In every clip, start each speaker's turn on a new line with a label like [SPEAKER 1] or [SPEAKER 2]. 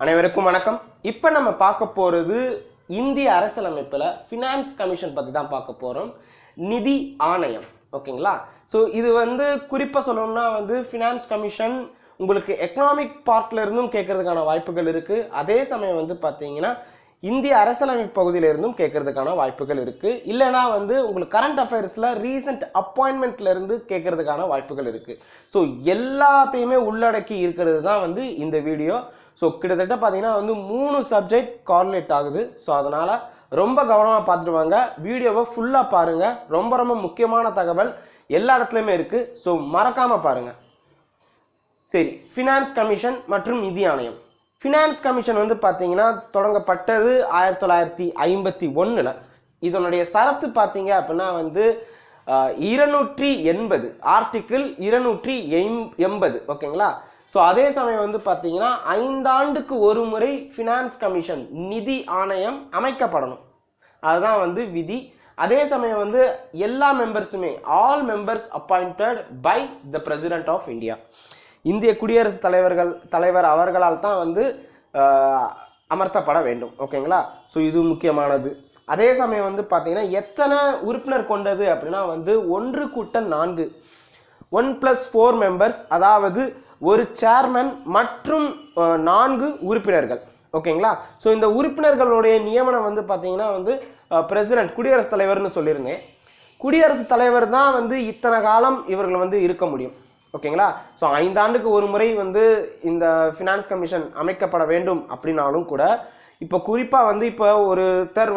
[SPEAKER 1] அனைவருக்கும் வணக்கம். இப்போ நம்ம பார்க்க போகிறது இந்திய அரசியலமைப்பில் ஃபினான்ஸ் கமிஷன் பற்றி தான் பார்க்க போகிறோம். நிதி ஆணையம், ஓகேங்களா? ஸோ இது குறிப்பாக சொல்லணும்னா ஃபினான்ஸ் கமிஷன் உங்களுக்கு எக்கனாமிக் பார்ட்ல இருந்தும் கேட்கறதுக்கான வாய்ப்புகள் இருக்குது. அதே சமயம் பார்த்தீங்கன்னா இந்திய அரசியலமைப்பு பகுதியில இருந்தும் கேட்கறதுக்கான வாய்ப்புகள் இருக்குது. இல்லைனா உங்களுக்கு கரண்ட் அஃபேர்ஸில் ரீசெண்ட் அப்பாயின்மெண்ட்ல இருந்து கேட்கறதுக்கான வாய்ப்புகள் இருக்குது. ஸோ எல்லாத்தையுமே உள்ளடக்கி இருக்கிறது தான் இந்த வீடியோ. ஸோ கிட்டத்தட்ட பார்த்தீங்கன்னா 3 சப்ஜெக்ட் கார்லேட் ஆகுது. ஸோ அதனால் ரொம்ப கவனமாக பார்த்துட்டு வாங்க. வீடியோவை ஃபுல்லாக பாருங்கள். ரொம்ப ரொம்ப முக்கியமான தகவல் எல்லா இடத்துலையுமே இருக்குது. ஸோ மறக்காமல் பாருங்கள். சரி, ஃபினான்ஸ் கமிஷன் மற்றும் நிதி ஆணையம். ஃபினான்ஸ் கமிஷன் பார்த்தீங்கன்னா தொடங்கப்பட்டது 1951. இதனுடைய சரத்து பார்த்தீங்க அப்படின்னா 280 ஆர்டிக்கிள் 280, ஓகேங்களா? ஸோ அதே சமயம் பார்த்தீங்கன்னா 5 ஆண்டுக்கு ஒரு முறை ஃபினான்ஸ் கமிஷன் நிதி ஆணையம் அமைக்கப்படணும். அதுதான் விதி. அதே சமயம் எல்லா மெம்பர்ஸுமே all members appointed by the president of India, இந்திய குடியரசுத் தலைவர் அவர்களால் தான் அமர்த்தப்பட வேண்டும், ஓகேங்களா? ஸோ இது முக்கியமானது. அதே சமயம் பார்த்தீங்கன்னா எத்தனை உறுப்பினர் கொண்டது அப்படின்னா 1+4 1+4 மெம்பர்ஸ், அதாவது ஒரு சேர்மன் மற்றும் 4 உறுப்பினர்கள், ஓகேங்களா? ஸோ இந்த உறுப்பினர்களுடைய நியமனம் பார்த்தீங்கன்னா பிரசிடென்ட், குடியரசுத் தலைவர்னு சொல்லியிருந்தேன். குடியரசுத் தலைவர் தான் இத்தனை காலம் இவர்கள் இருக்க முடியும், ஓகேங்களா? ஸோ 5 ஆண்டுக்கு ஒரு முறை இந்த ஃபினான்ஸ் கமிஷன் அமைக்கப்பட வேண்டும் அப்படின்னாலும் கூட இப்போ குறிப்பாக இப்போ ஒருத்தர்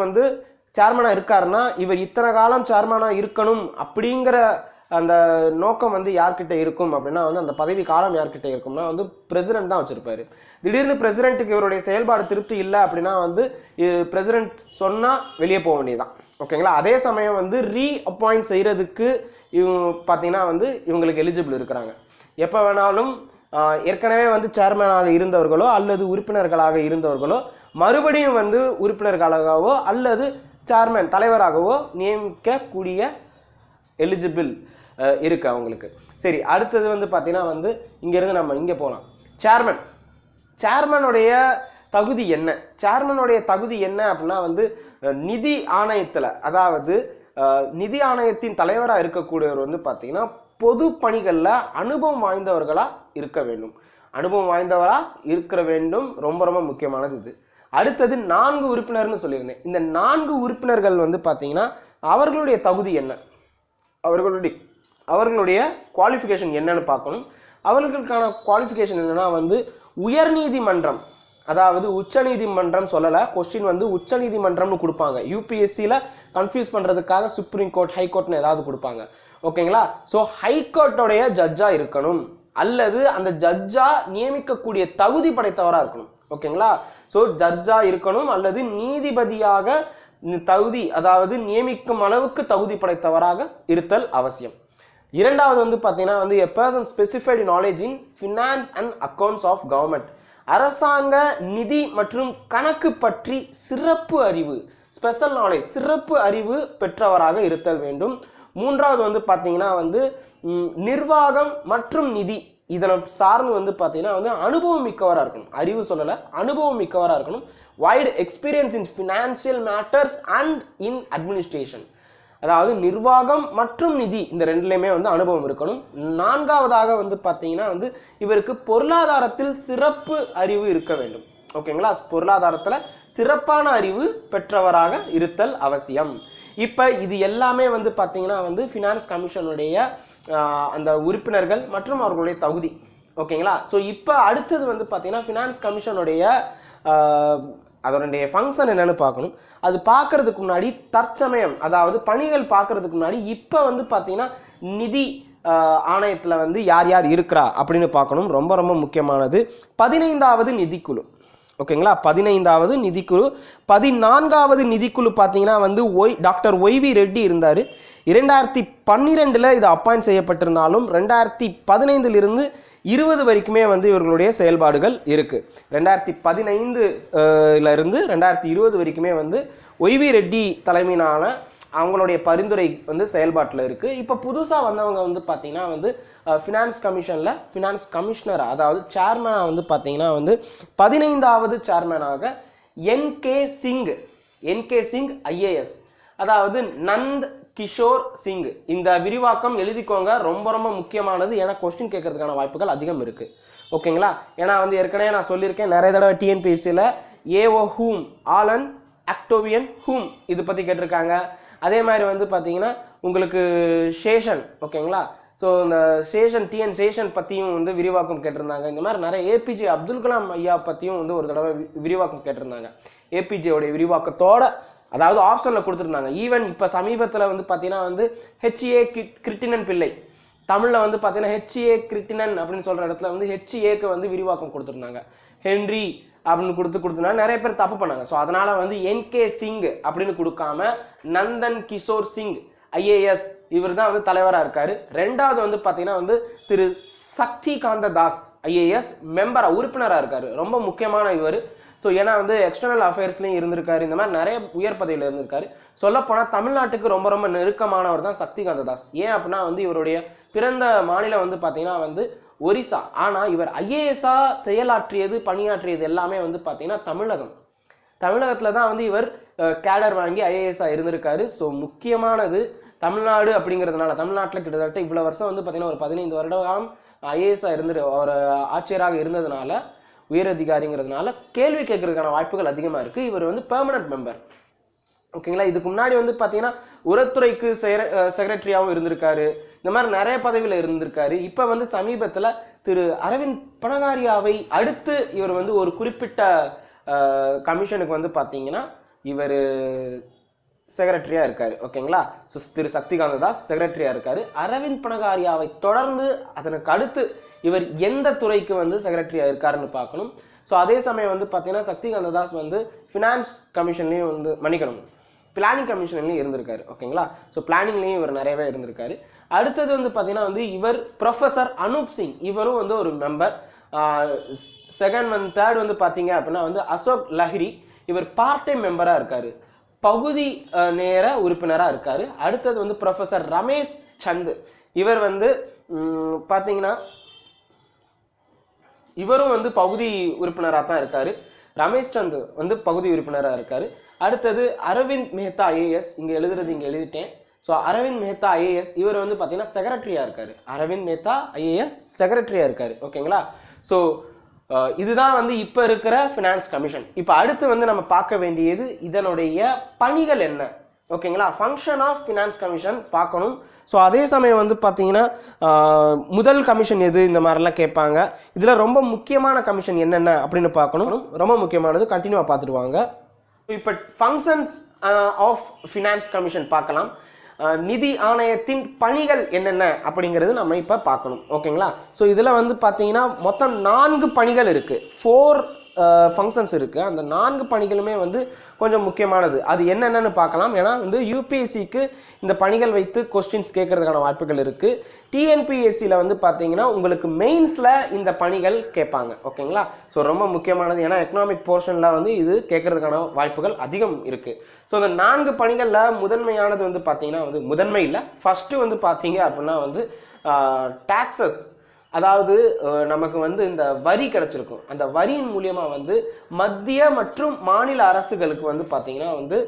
[SPEAKER 1] சேர்மனாக இருக்காருன்னா இவர் இத்தனை காலம் சேர்மனாக இருக்கணும் அப்படிங்கிற அந்த நோக்கம் யார்கிட்ட இருக்கும் அப்படின்னா அந்த பதவி காலம் யார்கிட்ட இருக்கும்னா பிரசிடென்ட் தான் வச்சிருப்பாரு. திடீர்னு பிரசிடென்ட்டுக்கு இவருடைய செயல்பாடு திருப்தி இல்லை அப்படின்னா பிரசிடென்ட் சொன்னால் வெளியே போக வேண்டியதுதான், ஓகேங்களா? அதே சமயம் ரீ அப்பாயிண்ட் செய்கிறதுக்கு பார்த்தீங்கன்னா இவங்களுக்கு எலிஜிபிள் இருக்கிறாங்க. எப்போ வேணாலும் ஏற்கனவே சேர்மனாக இருந்தவர்களோ அல்லது உறுப்பினர்களாக இருந்தவர்களோ மறுபடியும் உறுப்பினர்களாகவோ அல்லது சேர்மன் தலைவராகவோ நியமிக்கக்கூடிய எலிஜிபிள் இருக்கு அவங்களுக்கு. சரி, அடுத்தது பார்த்தீங்கன்னா இங்கேருந்து நம்ம இங்கே போகலாம். சேர்மனுடைய தகுதி என்ன? சேர்மனுடைய தகுதி என்ன அப்படின்னா நிதி ஆணையத்தில், அதாவது நிதி ஆணையத்தின் தலைவராக இருக்கக்கூடியவர் பார்த்தீங்கன்னா பொது பணிகளில் அனுபவம் வாய்ந்தவர்களாக இருக்க வேண்டும். அனுபவம் வாய்ந்தவராக இருக்க வேண்டும், ரொம்ப ரொம்ப முக்கியமானது இது. அடுத்தது 4 உறுப்பினர்னு சொல்லியிருந்தேன். இந்த 4 உறுப்பினர்கள் பார்த்தீங்கன்னா அவர்களுடைய தகுதி என்ன, அவர்களுடைய குவாலிஃபிகேஷன் என்னன்னு பார்க்கணும். அவர்களுக்கான குவாலிஃபிகேஷன் என்னன்னா உயர் நீதிமன்றம், அதாவது உச்ச நீதிமன்றம் சொல்லலை, கொஸ்டின் உச்ச நீதிமன்றம்னு கொடுப்பாங்க. யூபிஎஸ்சியில் கன்ஃபியூஸ் பண்ணுறதுக்காக சுப்ரீம் கோர்ட், ஹை கோர்ட்னு ஏதாவது கொடுப்பாங்க, ஓகேங்களா? ஸோ ஹைகோர்ட்டோடைய ஜட்ஜாக இருக்கணும் அல்லது அந்த ஜட்ஜா நியமிக்கக்கூடிய தகுதி படைத்தவராக இருக்கணும், ஓகேங்களா? ஸோ ஜட்ஜாக இருக்கணும் அல்லது நீதிபதியாக தகுதி, அதாவது நியமிக்கும் அளவுக்கு தகுதி படைத்தவராக இருத்தல் அவசியம். இரண்டாவது பார்த்தீங்கன்னா a person specified knowledge in finance and accounts of government, அரசாங்க நிதி மற்றும் கணக்கு பற்றி சிறப்பு அறிவு, ஸ்பெஷல் நாலேஜ், சிறப்பு அறிவு பெற்றவராக இருத்தல் வேண்டும். மூன்றாவது பார்த்தீங்கன்னா நிர்வாகம் மற்றும் நிதி, இதனை சார்ந்து பார்த்தீங்கன்னா அனுபவம் மிக்கவராக இருக்கணும். அறிவு சொல்லலை, அனுபவம் மிக்கவராக இருக்கணும். Wide experience in financial matters and in administration, அதாவது நிர்வாகம் மற்றும் நிதி இந்த ரெண்டுலையுமே அனுபவம் இருக்கணும். நான்காவதாக பார்த்தீங்கன்னா இவருக்கு பொருளாதாரத்தில் சிறப்பு அறிவு இருக்க வேண்டும், ஓகேங்களா? பொருளாதாரத்தில் சிறப்பான அறிவு பெற்றவராக இருத்தல் அவசியம். இப்போ இது எல்லாமே பார்த்தீங்கன்னா ஃபினான்ஸ் கமிஷனுடைய அந்த உறுப்பினர்கள் மற்றும் அவர்களுடைய தகுதி, ஓகேங்களா? ஸோ இப்போ அடுத்தது பார்த்தீங்கன்னா ஃபினான்ஸ் கமிஷனுடைய அதனுடைய ஃபங்க்ஷன் என்னன்னு பார்க்கணும். அது பார்க்கறதுக்கு முன்னாடி தற்சமயம், அதாவது பணிகள் பார்க்கறதுக்கு முன்னாடி இப்போ பார்த்தீங்கன்னா நிதி ஆணையத்தில் யார் யார் இருக்கிறா அப்படின்னு பார்க்கணும். ரொம்ப ரொம்ப முக்கியமானது 15வது நிதிக்குழு, ஓகேங்களா? 15வது நிதிக்குழு. 14வது நிதிக்குழு பார்த்தீங்கன்னா டாக்டர் ஒய்வி ரெட்டி இருந்தார். 2012 இது அப்பாயிண்ட் செய்யப்பட்டிருந்தாலும் 2015 20 வரைக்குமே இவர்களுடைய செயல்பாடுகள் இருக்கு. 2015 இருந்து 2020 வரைக்குமே ஒய்வி ரெட்டி தலைமையிலான அவங்களுடைய பரிந்துரை வந்து செயல்பாட்டில் இருக்குது. இப்போ புதுசாக வந்தவங்க வந்து பார்த்தீங்கன்னா வந்து ஃபினான்ஸ் கமிஷனில் ஃபினான்ஸ் கமிஷனராக, அதாவது சேர்மனாக வந்து பார்த்தீங்கன்னா வந்து 15வது சேர்மனாக என்கே சிங் ஐஏஎஸ், அதாவது நந்த் கிஷோர் சிங். இந்த விரிவாக்கம் எழுதிக்கோங்க, ரொம்ப ரொம்ப முக்கியமானது. ஏன்னா கொஸ்டின் கேட்கறதுக்கான வாய்ப்புகள் அதிகம் இருக்குது. ஓகேங்களா? ஏன்னா வந்து ஏற்கனவே நான் சொல்லியிருக்கேன், நிறைய தடவை டிஎன்பிஎஸ்சியில் ஏஓ ஹூம், ஆலன் ஆக்டோவியன் ஹூம் இது பற்றி கேட்டிருக்காங்க. அதே மாதிரி வந்து பார்த்தீங்கன்னா உங்களுக்கு சேஷன், ஓகேங்களா? ஸோ இந்த டிஎன் சேஷன் பற்றியும் வந்து விரிவாக்கம் கேட்டிருந்தாங்க. இந்த மாதிரி நிறைய ஏபிஜே அப்துல் கலாம் ஐயா பற்றியும் வந்து ஒரு தடவை விரிவாக்கம் கேட்டிருந்தாங்க. ஏபிஜேவுடைய விரிவாக்கத்தோட, அதாவது ஆப்ஷனில் கொடுத்துருந்தாங்க. ஈவன் இப்போ சமீபத்தில் வந்து பார்த்தீங்கன்னா வந்து ஹெச்ஏ கிருட்டிணன் பிள்ளை, தமிழில் வந்து பார்த்தீங்கன்னா ஹெச்ஏ கிருட்டிணன் அப்படின்னு சொல்கிற இடத்துல வந்து ஹெச்ஏக்கு வந்து விரிவாக்கம் கொடுத்துருந்தாங்க. ஹென்ரி அப்படின்னு கொடுத்துருந்தாங்க. நிறைய பேர் தப்பு பண்ணாங்க. ஸோ அதனால வந்து என்கே சிங் அப்படின்னு கொடுக்காம நந்தன் கிஷோர் சிங் ஐஏஎஸ் இவர் தான் வந்து தலைவராக இருக்காரு. ரெண்டாவது வந்து பார்த்தீங்கன்னா வந்து திரு சக்தி காந்த தாஸ் ஐஏஎஸ் மெம்பராக, உறுப்பினராக இருக்காரு. ரொம்ப முக்கியமான இவர். ஸோ ஏன்னா வந்து எக்ஸ்டர்னல் அஃபேர்ஸ்லையும் இருந்திருக்காரு, இந்த மாதிரி நிறைய உயர் பதவியில் இருந்திருக்காரு. சொல்லப்போனால் தமிழ்நாட்டுக்கு ரொம்ப ரொம்ப நெருக்கமானவர் தான் சக்தி காந்த தாஸ். ஏன் அப்படின்னா வந்து இவருடைய பிறந்த மாநிலம் வந்து பார்த்தீங்கன்னா வந்து ஒரிசா. ஆனால் இவர் ஐஏஎஸ்ஸா பணியாற்றியது எல்லாமே வந்து பார்த்தீங்கன்னா தமிழகத்தில் தான் வந்து இவர் கேடர் வாங்கி ஐஏஎஸ்ஸா இருந்திருக்காரு. ஸோ முக்கியமானது தமிழ்நாடு அப்படிங்கிறதுனால, தமிழ்நாட்டில் கிட்டத்தட்ட இவ்வளோ வருஷம் வந்து பார்த்தீங்கன்னா ஒரு 15 வருடம் ஐஏஎஸ்ஸா ஒரு ஆட்சியராக இருந்ததுனால, உயரதிகாரிங்கிறதுனால கேள்வி கேட்கறதுக்கான வாய்ப்புகள் அதிகமாக இருக்குது. இவர் வந்து பெர்மனன்ட் மெம்பர். ஓகேங்களா? இதுக்கு முன்னாடி வந்து பார்த்தீங்கன்னா உரத்துறைக்கு செக்ரட்டரியாகவும் இருந்திருக்காரு. இந்த மாதிரி நிறைய பதவியில் இருந்திருக்காரு. இப்போ வந்து சமீபத்தில் திரு அரவிந்த் பனகாரியாவை அடுத்து இவர் வந்து ஒரு குறிப்பிட்ட கமிஷனுக்கு வந்து பார்த்தீங்கன்னா இவர் செக்ரட்டரியாக இருக்காரு. ஓகேங்களா? ஸோ திரு சக்திகாந்த தாஸ் செக்ரட்டரியாக இருக்காரு. அரவிந்த் பனகாரியாவை தொடர்ந்து அதற்கு அடுத்து இவர் எந்த துறைக்கு வந்து செக்ரட்டரியாக இருக்காருன்னு பார்க்கணும். ஸோ அதே சமயம் வந்து பார்த்தீங்கன்னா சக்திகாந்த தாஸ் வந்து ஃபினான்ஸ் கமிஷன்லேயும் வந்து பிளானிங் கமிஷன்லையும் இருந்திருக்காரு. ஓகேங்களா? ஸோ பிளானிங்லேயும் இவர் நிறையவே இருந்திருக்காரு. அடுத்தது வந்து பார்த்தீங்கன்னா வந்து இவர் ப்ரொஃபஸர் அனூப் சிங், இவரும் வந்து ஒரு மெம்பர். தேர்ட் வந்து பார்த்தீங்க அப்படின்னா வந்து அசோக் லஹிரி, இவர் பார்ட் டைம் மெம்பராக இருக்காரு, பகுதி நேர உறுப்பினராக இருக்காரு. அடுத்தது வந்து ப்ரொஃபஸர் ரமேஷ் சந்த், இவர் வந்து பார்த்தீங்கன்னா இவரும் வந்து பகுதி உறுப்பினராக தான் இருக்காரு. ரமேஷ் சந்த் வந்து பகுதி உறுப்பினராக இருக்காரு. அடுத்தது அரவிந்த் மெஹ்தா ஐஏஎஸ், இங்கே எழுதிட்டேன். ஸோ அரவிந்த் மெஹ்தா ஐஏஎஸ் இவர் வந்து பார்த்தீங்கன்னா செக்ரட்டரியாக இருக்காரு. அரவிந்த் மெஹ்தா ஐஏஎஸ் செக்ரட்டரியாக இருக்காரு. ஓகேங்களா? ஸோ இதுதான் வந்து இப்போ இருக்கிற ஃபினான்ஸ் கமிஷன். இப்போ அடுத்து வந்து நம்ம பார்க்க வேண்டியது இதனுடைய பணிகள் என்ன. ஓகேங்களா? ஃபங்க்ஷன் ஆஃப் ஃபினான்ஸ் கமிஷன் பார்க்கணும். ஸோ அதே சமயம் வந்து பார்த்தீங்கன்னா முதல் கமிஷன் எது, இந்த மாதிரிலாம் கேட்பாங்க. இதில் ரொம்ப முக்கியமான கமிஷன் என்னென்ன அப்படின்னு பார்க்கணும். ரொம்ப முக்கியமானது, கண்டினியூவாக பார்த்துட்டு வாங்க. இப்போ ஃபங்க்ஷன்ஸ் ஆஃப் ஃபினான்ஸ் கமிஷன் பார்க்கலாம். நிதி ஆணையத்தின் பணிகள் என்னென்ன அப்படிங்கிறது நம்ம இப்போ பார்க்கணும். ஓகேங்களா? ஸோ இதில் வந்து பார்த்தீங்கன்னா மொத்தம் 4 பணிகள் இருக்குது, 4 ஃபங்க்ஷன்ஸ் இருக்குது. அந்த 4 பணிகளுமே வந்து கொஞ்சம் முக்கியமானது. அது என்னென்னு பார்க்கலாம். ஏன்னா வந்து யூபிஎஸ்சிக்கு இந்த பணிகள் வைத்து கொஸ்டின்ஸ் கேட்கறதுக்கான வாய்ப்புகள் இருக்குது. டிஎன்பிஎஸ்சியில் வந்து பார்த்தீங்கன்னா உங்களுக்கு மெயின்ஸில் இந்த பணிகள் கேட்பாங்க. ஓகேங்களா? ஸோ ரொம்ப முக்கியமானது. ஏன்னா எக்கனாமிக் போர்ஷனில் வந்து இது கேட்கறதுக்கான வாய்ப்புகள் அதிகம் இருக்குது. ஸோ இந்த 4 பணிகளில் முதன்மையானது வந்து பார்த்தீங்கன்னா வந்து முதன்மை இல்லை, ஃபஸ்ட்டு வந்து பார்த்தீங்க அப்படின்னா வந்து டாக்ஸஸ், அதாவது நமக்கு வந்து இந்த வரி கிடைச்சிருக்கும். அந்த வரியின் மூலியமாக வந்து மத்திய மற்றும் மாநில அரசுகளுக்கு வந்து பார்த்தீங்கன்னா வந்து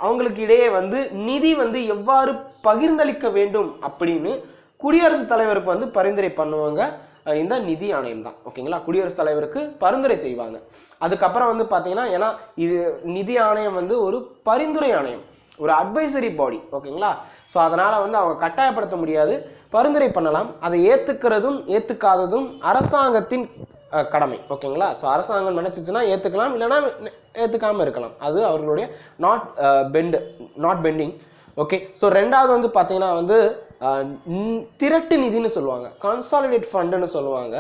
[SPEAKER 1] அவங்களுக்கு இடையே வந்து நிதி வந்து எவ்வாறு பகிர்ந்தளிக்க வேண்டும் அப்படின்னு குடியரசுத் தலைவருக்கு வந்து பரிந்துரை பண்ணுவாங்க. இந்த நிதி ஆணையம் தான். ஓகேங்களா? குடியரசுத் தலைவருக்கு பரிந்துரை செய்வாங்க. அதுக்கப்புறம் வந்து பார்த்தீங்கன்னா, ஏன்னா இது நிதி ஆணையம் வந்து ஒரு பரிந்துரை ஆணையம், ஒரு அட்வைசரி பாடி. ஓகேங்களா? ஸோ அதனால் வந்து அவங்க கட்டாயப்படுத்த முடியாது, பரிந்துரை பண்ணலாம். அதை ஏற்றுக்கிறதும் ஏற்றுக்காததும் அரசாங்கத்தின் கடமை. ஓகேங்களா? ஸோ அரசாங்கம் நினச்சிச்சுன்னா ஏற்றுக்கலாம், இல்லைனா ஏற்றுக்காமல் இருக்கலாம். அது அவர்களுடைய நாட் பெண்டிங். ஓகே. ஸோ ரெண்டாவது வந்து பார்த்தீங்கன்னா வந்து திரட்டு நிதின்னு சொல்லுவாங்க, கன்சாலிடேட் ஃபண்டுன்னு சொல்லுவாங்க.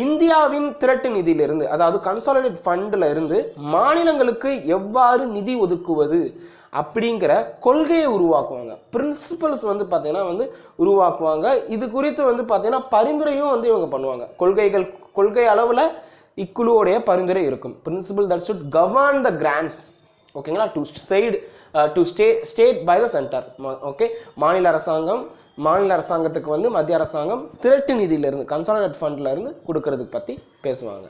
[SPEAKER 1] இந்தியாவின் திரட்டு நிதியிலிருந்து, அதாவது கன்சாலிடேட் ஃபண்டில் இருந்து மாநிலங்களுக்கு எவ்வாறு நிதி ஒதுக்குவது அப்படிங்கிற கொள்கையை உருவாக்குவாங்க. பிரின்சிபல்ஸ் வந்து பார்த்தீங்கன்னா வந்து உருவாக்குவாங்க. இது குறித்து வந்து பார்த்தீங்கன்னா பரிந்துரையும் வந்து இவங்க பண்ணுவாங்க. கொள்கை அளவில் இக்குழுவோடைய பரிந்துரை இருக்கும். Principle that should govern the grants. ஓகேங்களா. To state by the centre. Okay, மாநில அரசாங்கத்துக்கு வந்து மத்திய அரசாங்கம் திரட்டு நிதியிலிருந்து கன்சாலிடேட் ஃபண்ட்ல இருந்து கொடுக்கறதுக்கு பற்றி பேசுவாங்க.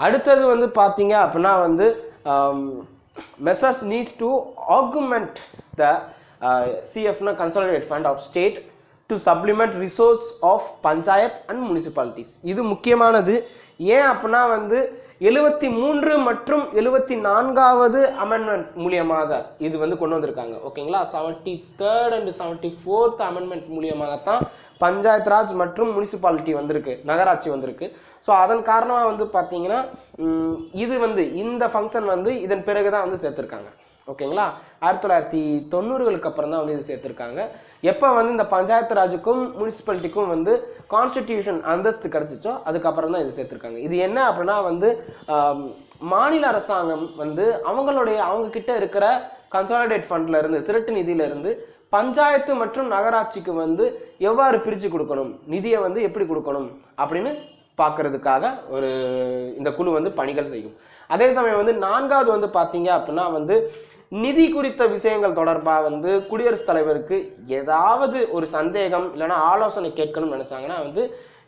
[SPEAKER 1] அடுத்தது வந்து பார்த்தீங்க அப்படின்னா வந்து measures needs to augment the சிஎஃப்னா consolidate fund of state to supplement resource of panchayat and municipalities. இது முக்கியமானது. ஏன் அப்படின்னா வந்து 73 மற்றும் 74வது அமெண்ட்மெண்ட் மூலியமாக இது வந்து கொண்டு வந்திருக்காங்க. ஓகேங்களா. 73rd and 74th அமெண்ட்மெண்ட் மூலியமாகத்தான் பஞ்சாயத் ராஜ் மற்றும் முனிசிபாலிட்டி வந்திருக்கு, நகராட்சி வந்திருக்கு. ஸோ அதன் காரணமாக வந்து பார்த்தீங்கன்னா இது வந்து இந்த ஃபங்க்ஷன் வந்து இதன் பிறகு தான் வந்து சேர்த்துருக்காங்க. ஓகேங்களா. 1990களுக்கு அப்புறம் தான் வந்து இது சேர்த்துருக்காங்க. எப்போ வந்து இந்த பஞ்சாயத்து ராஜுக்கும் முனிசிபாலிட்டிக்கும் வந்து கான்ஸ்டிடியூஷன் அந்தஸ்து கிடைச்சிச்சோ அதுக்கப்புறம் தான் இது சேர்த்துருக்காங்க. இது என்ன அப்படின்னா வந்து மாநில அரசாங்கம் வந்து அவங்க கிட்ட இருக்கிற கன்சாலிடேட் ஃபண்ட்ல இருந்து திரட்டு நிதியில இருந்து பஞ்சாயத்து மற்றும் நகராட்சிக்கு வந்து எவ்வாறு பிரித்து கொடுக்கணும், நிதியை வந்து எப்படி கொடுக்கணும் அப்படின்னு பார்க்கறதுக்காக இந்த குழு வந்து பணிகள் செய்யும். அதே சமயம் வந்து 4வது வந்து பார்த்தீங்க அப்படின்னா வந்து நிதி குறித்த விஷயங்கள் தொடர்பாக வந்து குடியரசுத் தலைவருக்கு ஏதாவது ஒரு சந்தேகம் இல்லைன்னா ஆலோசனை கேட்கணும்னு நினைச்சாங்கன்னா வந்து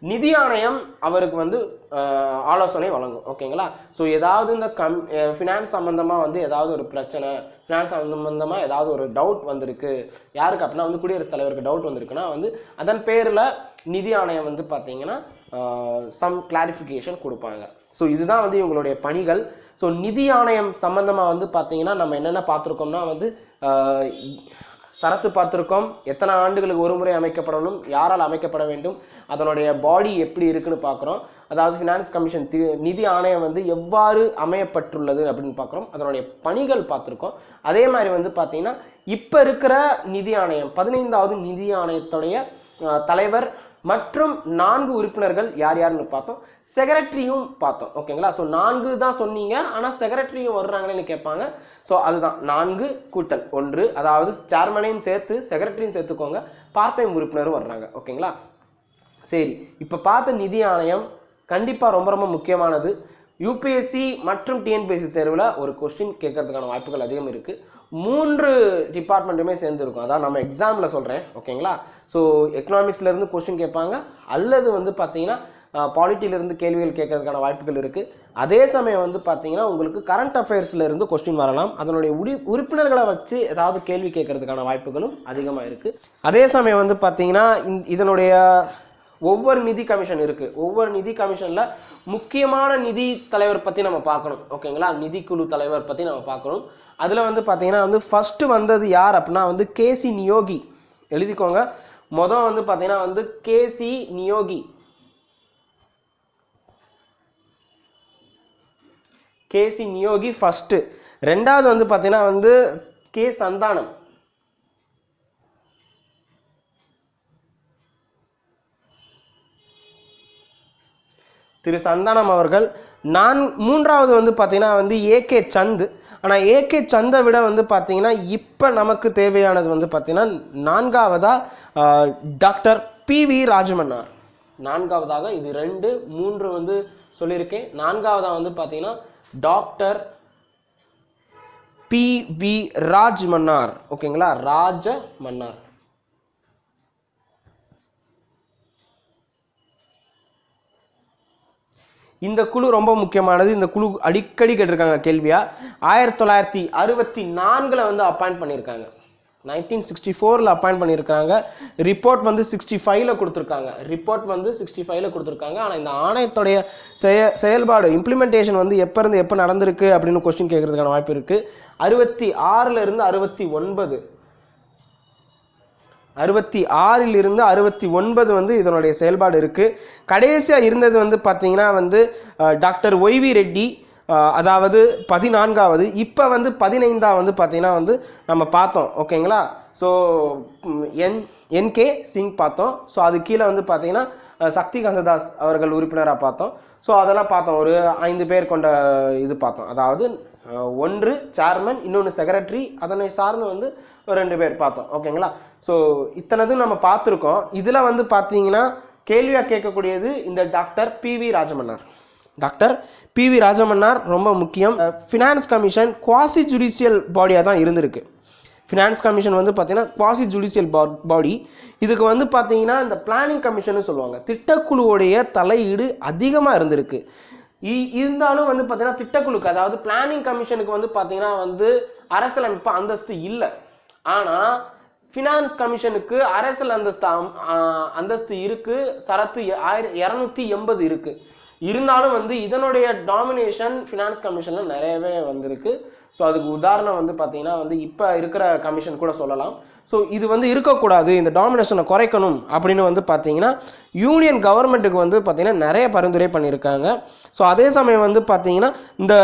[SPEAKER 1] நிதி ஆணையம் அவருக்கு வந்து ஆலோசனை வழங்கும். ஓகேங்களா. ஸோ ஏதாவது இந்த ஃபினான்ஸ் சம்பந்தமாக வந்து ஏதாவது ஒரு பிரச்சனை, ஃபினான்ஸ் சம்பந்தமாக ஏதாவது ஒரு டவுட் வந்திருக்கு யாருக்கு அப்படின்னா வந்து குடியரசுத் தலைவருக்கு டவுட் வந்திருக்குன்னா வந்து அதன் பேரில் நிதி ஆணையம் வந்து பார்த்தீங்கன்னா சம் கிளாரிஃபிகேஷன் கொடுப்பாங்க. ஸோ இதுதான் வந்து இவங்களுடைய பணிகள். ஸோ நிதி ஆணையம் சம்பந்தமாக வந்து பார்த்தீங்கன்னா நம்ம என்னென்ன பார்த்துருக்கோம்னா வந்து சரத்து பார்த்துருக்கோம், எத்தனை ஆண்டுகளுக்கு ஒரு முறை அமைக்கப்படணும், யாரால் அமைக்கப்பட வேண்டும், அதனுடைய பாடி எப்படி இருக்குன்னு பார்க்குறோம். அதாவது ஃபினான்ஸ் கமிஷன் நிதி ஆணையம் வந்து எவ்வாறு அமையப்பட்டுள்ளது அப்படின்னு பார்க்குறோம். அதனுடைய பணிகள் பார்த்துருக்கோம். அதே மாதிரி வந்து பார்த்தீங்கன்னா இப்போ இருக்கிற நிதி ஆணையம் 15வது நிதி ஆணையத்துடைய தலைவர் மற்றும் 4 உறுப்பினர்கள் யார் யாருன்னு பார்த்தோம். செக்ரட்டரியும் பார்த்தோம். ஓகேங்களா. ஸோ 4 தான் சொன்னீங்க, ஆனால் செக்ரட்டரியும் வர்றாங்கன்னு கேட்பாங்க. ஸோ அதுதான் 4 கூட்டல் 1, அதாவது சேர்மனையும் சேர்த்து செக்ரட்டரியும் சேர்த்துக்கோங்க, பார்ட் டைம் உறுப்பினரும் வர்றாங்க. ஓகேங்களா. சரி, இப்போ பார்த்த நிதி ஆணையம் கண்டிப்பாக ரொம்ப ரொம்ப முக்கியமானது. யூபிஎஸ்சி மற்றும் டிஎன்பிஎஸ்சி தேர்வில் ஒரு கொஸ்டின் கேட்கறதுக்கான வாய்ப்புகள் அதிகம் இருக்குது. 3 டிபார்ட்மெண்ட்டுமே சேர்ந்துருக்கும். அதான் நம்ம எக்ஸாமில் சொல்கிறேன். ஓகேங்களா. ஸோ எக்கனாமிக்ஸ்லேருந்து கொஸ்டின் கேட்பாங்க, அல்லது வந்து பார்த்தீங்கன்னா பாலிட்டியிலேருந்து கேள்விகள் கேட்கறதுக்கான வாய்ப்புகள் இருக்குது. அதே சமயம் வந்து பார்த்தீங்கன்னா உங்களுக்கு கரண்ட் அஃபேர்ஸ்லேருந்து கொஸ்டின் வரலாம். அதனுடைய உறுப்பினர்களை வச்சு ஏதாவது கேள்வி கேட்கறதுக்கான வாய்ப்புகளும் அதிகமாக இருக்குது. அதே சமயம் வந்து பார்த்தீங்கன்னா இதனுடைய ஒவ்வொரு நிதி கமிஷன் இருக்குது. ஒவ்வொரு நிதி கமிஷனில் முக்கியமான நிதி தலைவர் பற்றி நம்ம பார்க்கணும். ஓகேங்களா. நிதிக்குழு தலைவர் பற்றி நம்ம பார்க்கணும். அதில் வந்து பார்த்தீங்கன்னா வந்து ஃபஸ்ட்டு வந்தது யார் அப்படின்னா வந்து கேசி நியோகி. எழுதிக்கோங்க. மொதல் வந்து பார்த்தீங்கன்னா வந்து கேசி நியோகி. கேசி நியோகி ஃபஸ்ட்டு. 2வது வந்து பார்த்தீங்கன்னா வந்து கே சந்தானம். திரு சந்தானம் அவர்கள். 3வது வந்து பார்த்தீங்கன்னா வந்து ஏகே சந்த். ஆனால் ஏகே சந்தை விட வந்து பார்த்தீங்கன்னா இப்போ நமக்கு தேவையானது வந்து பார்த்தீங்கன்னா 4வதாக டாக்டர் பிவி ராஜமன்னார். 4வதாக. இது 2 3 வந்து சொல்லியிருக்கேன். 4வதாக வந்து பார்த்தீங்கன்னா டாக்டர் பிவி ராஜமன்னார். ஓகேங்களா. ராஜமன்னார். இந்த குழு ரொம்ப முக்கியமானது. இந்த குழு அடிக்கடி கேட்டிருக்காங்க கேள்வியா. 1964 வந்து அப்பாயிண்ட் பண்ணியிருக்காங்க. 1964 அப்பாயிண்ட் பண்ணியிருக்காங்க. ரிப்போர்ட் வந்து 65 கொடுத்துருக்காங்க. ஆனால் இந்த ஆணையத்துடைய செயல்பாடு இம்ப்ளிமெண்டேஷன் வந்து எப்போ இருந்து எப்போ நடந்திருக்கு அப்படின்னு கொஸ்டின் கேட்கறதுக்கான வாய்ப்பு இருக்குது. 66 69 66 69 வந்து இதனுடைய செயல்பாடு இருக்குது. கடைசியாக இருந்தது வந்து பார்த்தீங்கன்னா வந்து டாக்டர் ஒய்வி ரெட்டி, அதாவது 14வது. இப்போ வந்து 15 வந்து பார்த்தீங்கன்னா வந்து நம்ம பார்த்தோம். ஓகேங்களா. ஸோ என்கே சிங் பார்த்தோம். ஸோ அது கீழே வந்து பார்த்தீங்கன்னா சக்தி காந்ததாஸ் அவர்கள் உறுப்பினராக பார்த்தோம். ஸோ அதெல்லாம் பார்த்தோம். ஒரு 5 பேர் கொண்ட இது பார்த்தோம். அதாவது 1 சேர்மன், இன்னொன்று செக்ரட்டரி, அதனை சார்ந்து வந்து 2 பேர் பார்த்தோம். ஓகேங்களா. ஸோ இத்தனதும் நம்ம பார்த்துருக்கோம். இதில் வந்து பார்த்தீங்கன்னா கேள்வியாக கேட்கக்கூடியது இந்த doctor PV Rajamannar. Doctor PV Rajamannar ரொம்ப முக்கியம். ஃபினான்ஸ் கமிஷன் குவாசி ஜுடிஷியல் பாடியாக தான் இருந்திருக்கு. ஃபினான்ஸ் கமிஷன் வந்து பார்த்தீங்கன்னா குவாசி ஜுடிஷியல் பாடி. இதுக்கு வந்து பார்த்தீங்கன்னா இந்த பிளானிங் கமிஷன் சொல்லுவாங்க, திட்டக்குழுவுடைய தலையீடு அதிகமாக இருந்திருக்கு. இருந்தாலும் வந்து பார்த்தீங்கன்னா திட்டக்குழுக்கு, அதாவது பிளானிங் கமிஷனுக்கு வந்து பார்த்தீங்கன்னா வந்து அரசியலமைப்பு அந்தஸ்து இல்லை. ஆனால் ஃபினான்ஸ் கமிஷனுக்கு அரசியல் அந்தஸ்து இருக்கு, சரத்து 280 இருக்கு. இருந்தாலும் வந்து இதனுடைய டாமினேஷன் ஃபினான்ஸ் கமிஷன்ல நிறையவே வந்திருக்கு. ஸோ அதுக்கு உதாரணம் வந்து பார்த்தீங்கன்னா வந்து இப்போ இருக்கிற கமிஷன் கூட சொல்லலாம். ஸோ இது வந்து இருக்கக்கூடாது, இந்த டாமினேஷனை குறைக்கணும் அப்படின்னு வந்து பார்த்தீங்கன்னா யூனியன் கவர்மெண்ட்டுக்கு வந்து பார்த்தீங்கன்னா நிறைய பரிந்துரை பண்ணியிருக்காங்க. ஸோ அதே சமயம் வந்து பார்த்தீங்கன்னா இந்த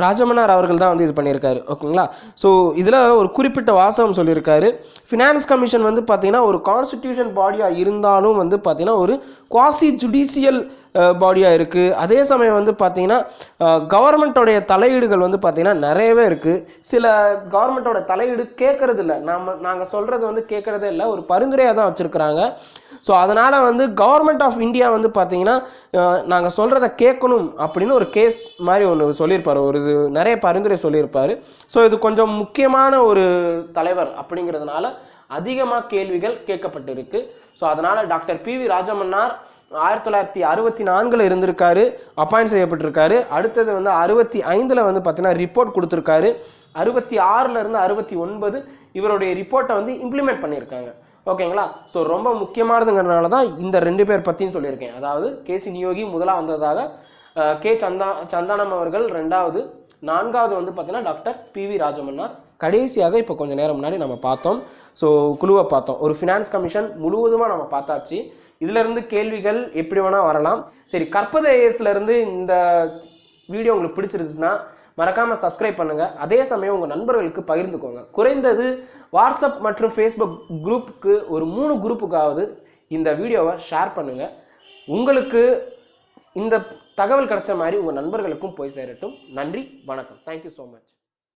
[SPEAKER 1] ராஜமன்னார் அவர்கள் தான் வந்து இது பண்ணியிருக்காரு. ஓகேங்களா. ஸோ இதில் ஒரு குறிப்பிட்ட வாசகம் சொல்லியிருக்காரு. ஃபினான்ஸ் கமிஷன் வந்து பார்த்தீங்கன்னா ஒரு கான்ஸ்டிடியூஷன் பாடியாக இருந்தாலும் வந்து பார்த்தீங்கன்னா ஒரு குவாசி ஜுடிஷியல் பாடியாக இருக்குது. அதே சமயம் வந்து பார்த்தீங்கன்னா கவர்மெண்ட்டோடைய தலையீடுகள் வந்து பார்த்தீங்கன்னா நிறையவே இருக்குது. சில கவர்மெண்ட்டோட தலையீடு கேட்கறது இல்லை, நாங்கள் சொல்கிறது வந்து கேட்குறதே இல்லை, ஒரு பரிந்துரையாக தான் வச்சுருக்குறாங்க. ஸோ அதனால் வந்து கவர்மெண்ட் ஆஃப் இந்தியா வந்து பார்த்தீங்கன்னா நாங்கள் சொல்கிறத கேட்கணும் அப்படின்னு ஒரு கேஸ் மாதிரி ஒன்று சொல்லியிருப்பார், ஒரு இது நிறைய பரிந்துரை சொல்லியிருப்பார். ஸோ இது கொஞ்சம் முக்கியமான ஒரு தலைவர் அப்படிங்கிறதுனால அதிகமாக கேள்விகள் கேட்கப்பட்டிருக்கு. ஸோ அதனால் டாக்டர் PV ராஜமன்னார் 1964 இருந்திருக்காரு, அப்பாயிண்ட் செய்யப்பட்டிருக்காரு. அடுத்தது வந்து 65 வந்து பார்த்தீங்கன்னா ரிப்போர்ட் கொடுத்துருக்காரு. 66 69 இவருடைய ரிப்போர்ட்டை வந்து இம்ப்ளிமெண்ட் பண்ணியிருக்காங்க. ஓகேங்களா. ஸோ ரொம்ப முக்கியமானதுங்கிறதுனால தான் இந்த 2 பேர் பற்றியும் சொல்லியிருக்கேன். அதாவது KC நியோகி முதலாக வந்ததாக, K சந்தானம் அவர்கள் 2வது, 4வது வந்து பார்த்தீங்கன்னா டாக்டர் PV ராஜமன்னார். கடைசியாக இப்போ கொஞ்சம் நேரம் முன்னாடி நம்ம பார்த்தோம். ஸோ குழுவை பார்த்தோம். ஒரு ஃபினான்ஸ் கமிஷன் முழுவதுமாக நம்ம பார்த்தாச்சு. இதிலிருந்து கேள்விகள் எப்படி வேணால் வரலாம். சரி, கற்பது IASலேருந்து இந்த வீடியோ உங்களுக்கு பிடிச்சிருச்சுன்னா மறக்காமல் சப்ஸ்கிரைப் பண்ணுங்கள். அதே சமயம் உங்கள் நண்பர்களுக்கு பகிர்ந்துக்கோங்க. குறைந்தது வாட்ஸ்அப் மற்றும் ஃபேஸ்புக் குரூப்புக்கு ஒரு 3 குரூப்புக்காவது இந்த வீடியோவை ஷேர் பண்ணுங்கள். உங்களுக்கு இந்த தகவல் கிடைச்ச மாதிரி உங்கள் நண்பர்களுக்கும் போய் சேரட்டும். நன்றி, வணக்கம். Thank you so much.